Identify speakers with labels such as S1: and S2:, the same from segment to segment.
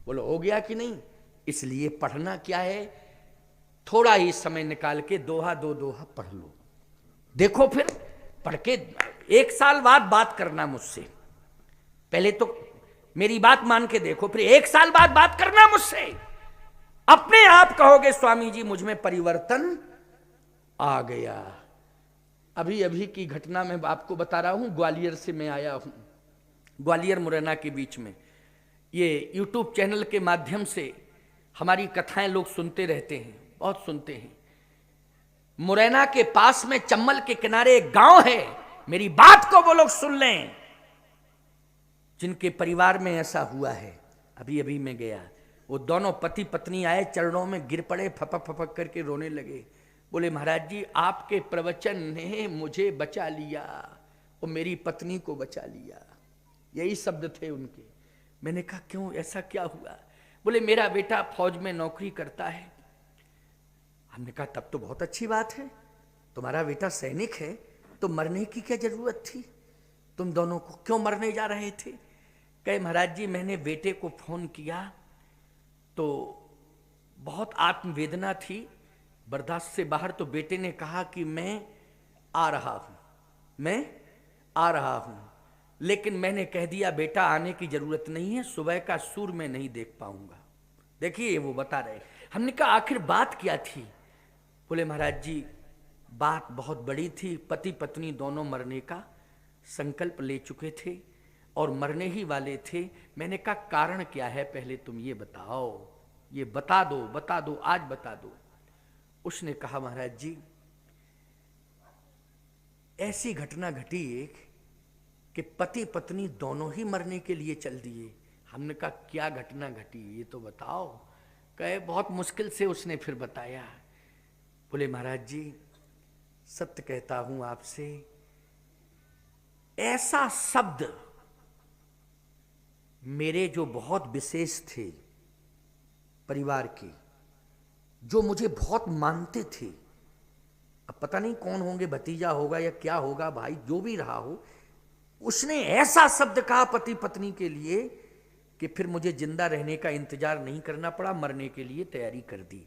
S1: बोलो हो गया कि नहीं। इसलिए पढ़ना क्या है, थोड़ा ही समय निकाल के दोहा दो दोहा पढ़ लो, देखो फिर पढ़ के 1 साल बाद बात करना मुझसे। पहले तो मेरी बात मान के देखो, फिर 1 साल बाद बात करना मुझसे। अपने आप कहोगे स्वामी जी मुझ में परिवर्तन आ गया। अभी अभी की घटना मैं आपको बता रहा हूं, ग्वालियर से मैं आया हूं, ग्वालियर मुरैना के बीच में। ये यूट्यूब चैनल के माध्यम से हमारी कथाएं लोग सुनते रहते हैं, बहुत सुनते हैं। मुरैना के पास में चम्बल के किनारे एक गांव है, मेरी बात को वो लोग सुन लें जिनके परिवार में ऐसा हुआ है। अभी अभी मैं गया, वो दोनों पति पत्नी आए, चरणों में गिर पड़े, फपक फपक करके रोने लगे। बोले महाराज जी आपके प्रवचन ने मुझे बचा लिया और मेरी पत्नी को बचा लिया, यही शब्द थे उनके। मैंने कहा क्यों, ऐसा क्या हुआ? बोले मेरा बेटा फौज में नौकरी करता है। हमने कहा तब तो बहुत अच्छी बात है, तुम्हारा बेटा सैनिक है तो मरने की क्या जरूरत थी, तुम दोनों को क्यों मरने जा रहे थे? कहे महाराज जी मैंने बेटे को फोन किया तो बहुत आत्मवेदना थी, बर्दाश्त से बाहर, तो बेटे ने कहा कि मैं आ रहा हूं, मैं आ रहा हूं। लेकिन मैंने कह दिया बेटा आने की जरूरत नहीं है, सुबह का सूर्य मैं नहीं देख पाऊंगा। देखिए वो बता रहे। हमने कहा आखिर बात क्या थी? बोले महाराज जी बात बहुत बड़ी थी, पति पत्नी दोनों मरने का संकल्प ले चुके थे और मरने ही वाले थे। मैंने कहा कारण क्या है पहले तुम ये बताओ, ये बता दो, बता दो, आज बता दो। उसने कहा महाराज जी ऐसी घटना घटी एक कि पति पत्नी दोनों ही मरने के लिए चल दिए। हमने कहा क्या घटना घटी ये तो बताओ। कहे बहुत मुश्किल से उसने फिर बताया। बोले महाराज जी सत्य कहता हूं आपसे, ऐसा शब्द मेरे जो बहुत विशेष थे परिवार के, जो मुझे बहुत मानते थे, अब पता नहीं कौन होंगे, भतीजा होगा या क्या होगा, भाई जो भी रहा हो, उसने ऐसा शब्द कहा पति पत्नी के लिए कि फिर मुझे जिंदा रहने का इंतजार नहीं करना पड़ा, मरने के लिए तैयारी कर दी।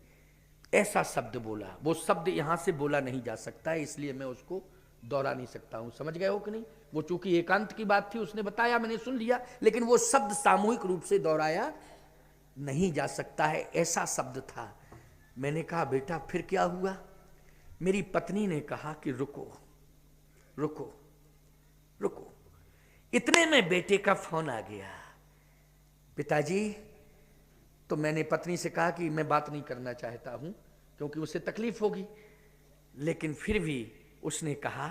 S1: ऐसा शब्द बोला, वो शब्द यहां से बोला नहीं जा सकता है, इसलिए मैं उसको दोहरा नहीं सकता हूं। समझ गए हो कि नहीं? वो चूंकि एकांत की बात थी, उसने बताया, मैंने सुन लिया, लेकिन वो शब्द सामूहिक रूप से दोहराया नहीं जा सकता है, ऐसा शब्द था। मैंने कहा बेटा फिर क्या हुआ? मेरी पत्नी ने कहा कि रुको रुको रुको। इतने में बेटे का फोन आ गया, पिताजी। तो मैंने पत्नी से कहा कि मैं बात नहीं करना चाहता हूं क्योंकि उसे तकलीफ होगी, लेकिन फिर भी उसने कहा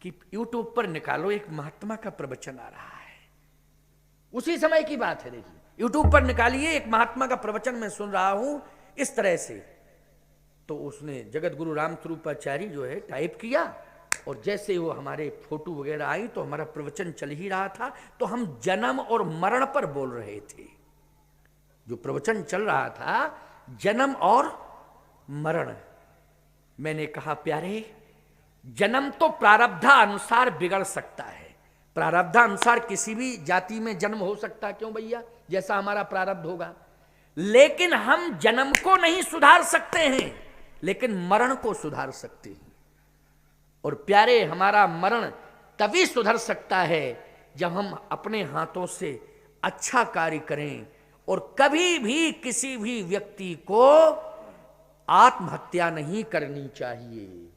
S1: कि यूट्यूब पर निकालो, एक महात्मा का प्रवचन आ रहा है। उसी समय की बात है, देखिए यूट्यूब पर निकालिए, एक महात्मा का प्रवचन मैं सुन रहा हूं इस तरह से। तो उसने जगत गुरु राम स्वरूपाचार्य जो है टाइप किया, और जैसे वो हमारे फोटो वगैरह आई तो हमारा प्रवचन चल ही रहा था, तो हम जन्म और मरण पर बोल रहे थे। जो प्रवचन चल रहा था जन्म और मरण। मैंने कहा प्यारे जन्म तो प्रारब्धानुसार बिगड़ सकता है, प्रारब्धानुसार किसी भी जाति में जन्म हो सकता है, क्यों भैया, जैसा हमारा प्रारब्ध होगा। लेकिन हम जन्म को नहीं सुधार सकते हैं, लेकिन मरण को सुधार सकते हैं। और प्यारे हमारा मरण तभी सुधर सकता है जब हम अपने हाथों से अच्छा कार्य करें। और कभी भी किसी भी व्यक्ति को आत्महत्या नहीं करनी चाहिए।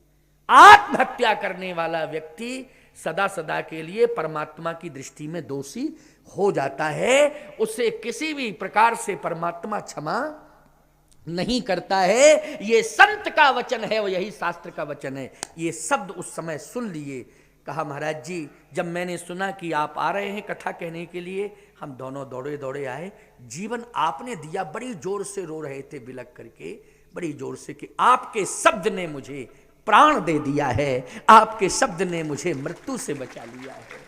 S1: आत्महत्या करने वाला व्यक्ति सदा सदा के लिए परमात्मा की दृष्टि में दोषी हो जाता है, उसे किसी भी प्रकार से परमात्मा क्षमा नहीं करता है। ये संत का वचन है और यही शास्त्र का वचन है। ये शब्द उस समय सुन लिए। कहा महाराज जी जब मैंने सुना कि आप आ रहे हैं कथा कहने के लिए, हम दोनों दौड़े दौड़े आए। जीवन आपने दिया, बड़ी जोर से रो रहे थे बिलक करके, बड़ी जोर से, कि आपके शब्द ने मुझे प्राण दे दिया है, आपके शब्द ने मुझे मृत्यु से बचा लिया है।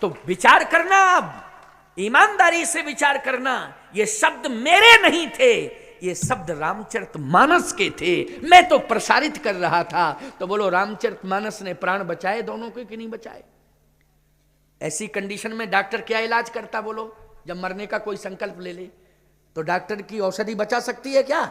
S1: तो विचार करना, अब ईमानदारी से विचार करना, ये शब्द मेरे नहीं थे, ये शब्द रामचरितमानस के थे, मैं तो प्रसारित कर रहा था। तो बोलो रामचरितमानस ने प्राण बचाए दोनों के कि नहीं बचाए? ऐसी कंडीशन में डॉक्टर क्या इलाज करता बोलो, जब मरने का कोई संकल्प ले ले? तो डॉक्टर की औषधि बचा सकती है क्या,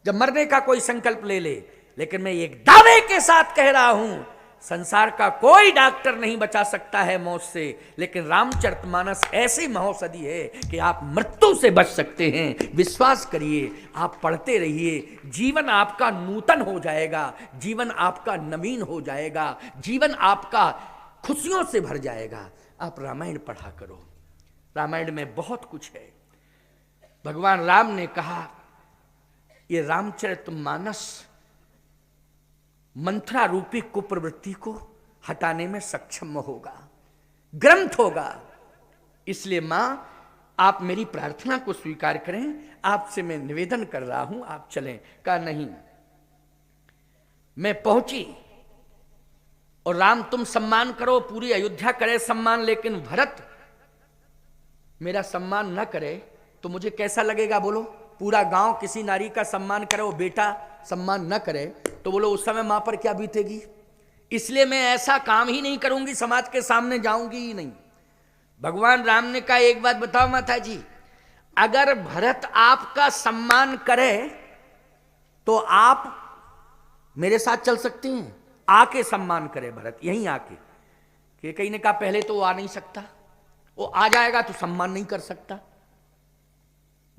S1: जब मरने का कोई संकल्प ले ले। लेकिन मैं एक दावे के साथ कह रहा हूं, संसार का कोई डॉक्टर नहीं बचा सकता है मौत से, लेकिन रामचरितमानस ऐसी महौषधि है कि आप मृत्यु से बच सकते हैं। विश्वास करिए, आप पढ़ते रहिए, जीवन आपका नूतन हो जाएगा, जीवन आपका नवीन हो जाएगा, जीवन आपका खुशियों से भर जाएगा। आप रामायण पढ़ा करो, रामायण में बहुत कुछ है। भगवान राम ने कहा ये रामचरितमानस मंत्रा रूपी कुप्रवृत्ति को हटाने में सक्षम होगा, ग्रंथ होगा। इसलिए मां, आप मेरी प्रार्थना को स्वीकार करें, आपसे मैं निवेदन कर रहा हूं, आप चलें। कहा नहीं, मैं पहुंची और राम तुम सम्मान करो, पूरी अयोध्या करे सम्मान, लेकिन भरत मेरा सम्मान न करे तो मुझे कैसा लगेगा बोलो। पूरा गांव किसी नारी का सम्मान करे, वो बेटा सम्मान न करे तो बोलो उस समय मां पर क्या बीतेगी। इसलिए मैं ऐसा काम ही नहीं करूंगी, समाज के सामने जाऊंगी ही नहीं। भगवान राम ने कहा एक बात बताओ माता जी, अगर भरत आपका सम्मान करे तो आप मेरे साथ चल सकती हैं, आके सम्मान करे भरत, यहीं आके। कि कहीं ने कहा पहले तो वो आ नहीं सकता, वो आ जाएगा तो सम्मान नहीं कर सकता।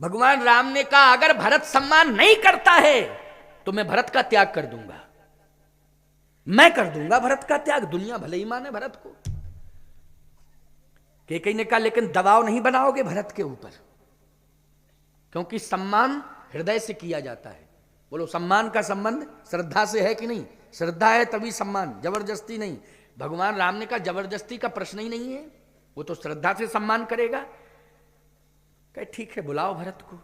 S1: भगवान राम ने कहा अगर भरत सम्मान नहीं करता है तो मैं भरत का त्याग कर दूंगा, मैं कर दूंगा भरत का त्याग, दुनिया भले ही माने भरत को। कई ने कहा लेकिन दबाव नहीं बनाओगे भरत के ऊपर, क्योंकि सम्मान हृदय से किया जाता है। बोलो सम्मान का संबंध श्रद्धा से है कि नहीं, श्रद्धा है तभी सम्मान, जबरदस्ती नहीं। भगवान राम ने कहा जबरदस्ती का प्रश्न ही नहीं है, वो तो श्रद्धा से सम्मान करेगा। कहे ठीक है बुलाओ भरत को।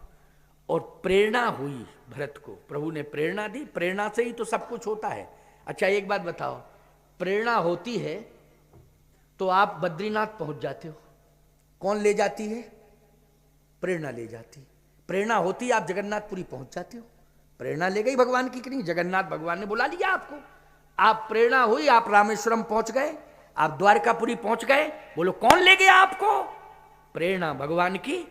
S1: और प्रेरणा हुई भरत को, प्रभु ने प्रेरणा दी, प्रेरणा से ही तो सब कुछ होता है। अच्छा एक बात बताओ, प्रेरणा होती है तो आप बद्रीनाथ पहुंच जाते हो, कौन ले जाती है, प्रेरणा ले जाती। प्रेरणा होती आप जगन्नाथपुरी पहुंच जाते हो, प्रेरणा ले गई भगवान की कि नहीं, जगन्नाथ भगवान ने बुला लिया आपको, आप प्रेरणा हुई, आप रामेश्वरम पहुंच गए, आप द्वारकापुरी पहुंच गए। बोलो कौन ले गया आपको, प्रेरणा भगवान की